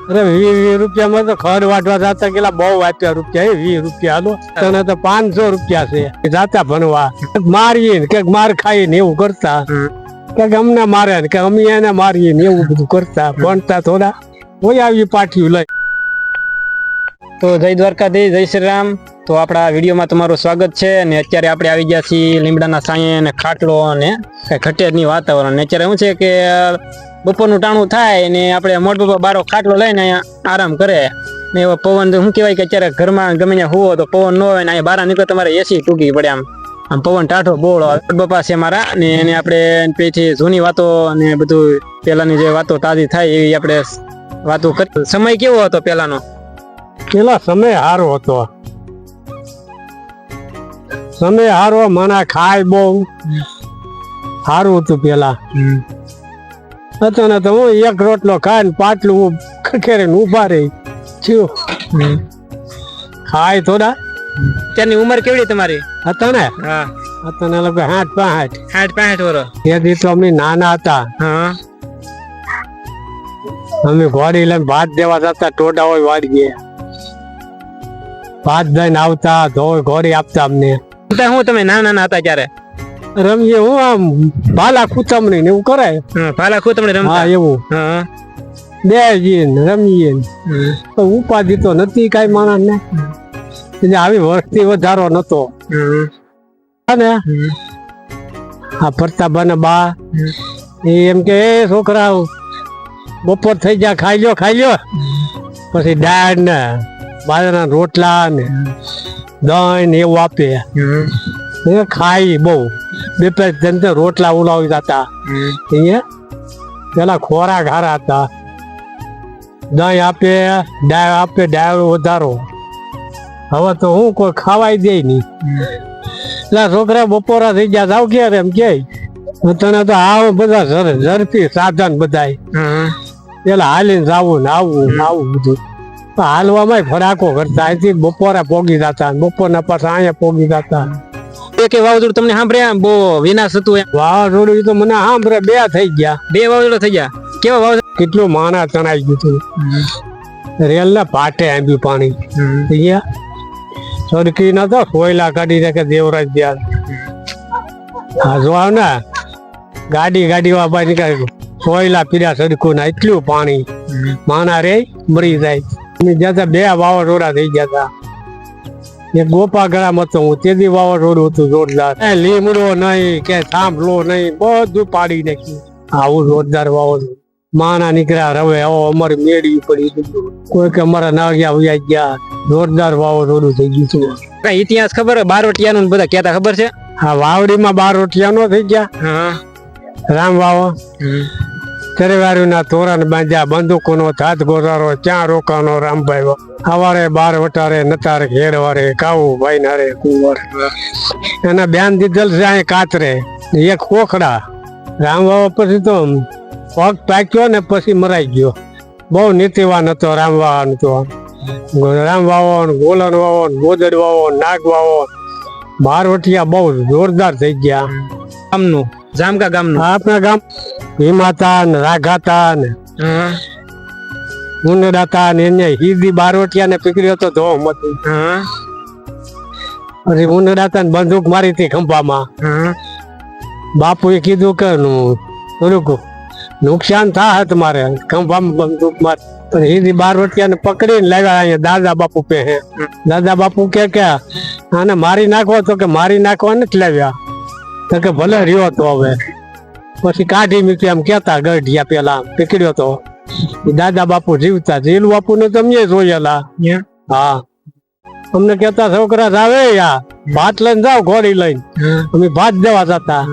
અરે 20 રૂપિયામાં તો ખડ વાટવા જતા કેટલા બહુ આપ્યા રૂપિયા 20 રૂપિયા હાલો તને તો 500 રૂપિયા છે જાતા ભણવા મારીએ ને કે માર ખાઈએ ને એવું કરતા કે અમને મારે ને કે અમે એને મારીએ ને એવું બધું કરતા ભણતા થોડા કોઈ આવી પાઠ્યું લઈ. તો જય દ્વારકાધીશ, જય શ્રી રામ. તો આપણા વિડીયોમાં તમારું સ્વાગત છે. અને અત્યારે આપણે આવી ગયા છીએ લીમડાના સાંયે અને ખાટલો અને ખટેજની વાતાવરણ. અત્યારે શું છે કે બપોરનું ટાણું થાય ને આપણે મોટ બાપા બારો ખાટલો લઈને અહીંયા આરામ કરે ને એવો પવન શું કહેવાય કે અત્યારે ઘરમાં ગમે ત્યાં હોવો તો પવન ન હોય ને અહીંયા બહાર નીકળો તમારે એસી ટૂંકી પડે. આમ પવન ટાઢો બોળો. મોટ બાપા છે મારા ને એને આપણે પેથી જૂની વાતો અને બધું પેલાની જે વાતો તાજી થાય એવી આપણે વાતો કરી. સમય કેવો હતો પેલાનો? પેલા સમય સારો હતો. સમય સારો, મને ખાય બહુ સારું હતું પેલા. હતો ને તો હું એક રોટલો ખાય ને પાટલું ખખેરે ને ઉભા રહી ખાય થોડા. અત્યારની ઉંમર કેવડી તમારી? હતા ને હા હતા ને લગભગ 65 વર્ષ. તેથી તો અમે નાના હતા. હા અમે ઘોડી લઈને ભાત દેવા જતા, ટોડા હોય વાડીએ ભાત દઈને આવતા, ધોઈ ઘોડી આપતા અમને. હું તમે નાના હતા ત્યારે રમીએ હું આમ ભાલા ખૂતમણી ને એવું કરાય. ભાલા ખૂતમણી રમતા? હા એવું. બેસીએ ને રમીએ તો ઉપાધિ તો નથી કઈ માણસ ને. આવી વસ્તી વધારો નતો. અને આ પ્રતાપા ને બા એમ કે છોકરા બપોર થઈ જાય ખાઈ લ્યો પછી દાળ ને બાજરાના રોટલા ને દહીં ને એવું આપે. ખાઈ બહુ બે પાંચ રોટલા ઉલાવી જતા. અહીંયા પેલા ખોરાક હારા હતા. દહીં આપે, દાળ આપે, દાળ વધારો. હવે તો હું કોઈ ખાવાય દે નહી. એટલે છોકરા બપોરા થઈ ગયા જાવ ક્યારે એમ કે તને તો આવો બધા ઝડપી સાધન બધા પેલા હાલીને જાવું ને આવું બધું. હાલવામાં ફડાકો કરતા. અહીંથી બપોરા પોગી જતા, બપોરના પાછા અહીંયા પોગી જતા. કે વાવાઝોડું તમને સાંભળ્યા બહુ વિનાશ હતું? વાવાઝોડું તો મને સાંભળે 2 થઈ ગયા. 2 વાવાઝોડા થઈ ગયા? કેવા વાવાઝોડા? કેટલું માના તણાઈ ગયું હતું. રેલ ના પાટે આવ્યું પાણી. સરકી ના તો કોયલા કાઢી નાખે દેવરાજ દ્યાર. હા જો ને ગાડી વાપા નીકળે કોયલા પીડા સડકું ના એટલું પાણી. માના રે મરી જાય. જતા 2 વાવાઝોડા થઈ ગયા હતા. એક ગોપા ગળામાં હતો હું, તેથી વાવાઝોડું હતું જોરદાર. લીમડો નહીં કે થાંભલો નહીં, બધું પાડી નાખ્યું. આવું જોરદાર વાવાઝોડું. માના નીકળ્યા રવે અમારી મેળવી પડી. કોઈ કે અમારા નાળિયા વયા ગયા. જોરદાર વાવાઝોડું થઈ ગયું હતું. કઈ ઇતિહાસ ખબર? બારોટિયાનું બધા કહેતા ખબર છે? હા, વાવડીમાં બારોટિયા નો થઈ ગયા. રામ વાવો ચરેવારી ના તોરણ બાંધ્યા, બંદૂકો નો હાથ ગોરારો, ક્યાં રોકાનો રામભાઈ. સવારે 12 વટારે નતારે ઘેરવારે કાવું ભાઈ નારે કુંવર. એના બેન દીધેલ છે અહીં કાતરે એક કોખડા. રામ વાવો પછી તો પગ પાક્યો ને પછી મરાઈ ગયો. બહુ નીતિવાન હતો રામ વાવો તો. રામ વાવો, ગોલન વાવો, ગોદડ વાવો, નાગ વાવો, બારવટિયા બહુ જોરદાર થઈ ગયા. ગામનું જામકા ગામનું આપણા ગામ ભીમાતા ને રાઘાતા ને ઉનડાતા ને એને હીદી બારવટિયા ને પીકડ્યો તો ધો મતી. પછી ઉનડાતા ને બંદૂક મારી હતી ખંભામાં. બાપુએ કીધું કે થોડુંક નુકસાન થાય તમારે, ખંભામાં બંદૂક માર. હીદી બારવટિયા ને પકડીને લાવ્યા અહીંયા દાદા બાપુ પે. દાદા બાપુ કે આને મારી નાખો, તો કે મારી નાખવા નથી લાવ્યા. તો કે ભલે રહ્યો તો હવે. પછી કાઢી મૂકી એમ કેતા ગઢિયા પેલા પકડ્યો તો. દાદા બાપુ જીવતા, જીલ બાપુ ને તમે જોયેલા. હા, અમને કેતા છોકરા જાવે યા ભાત લઈને જાવ ઘોડી લઈને. અમે ભાત દેવા જતા.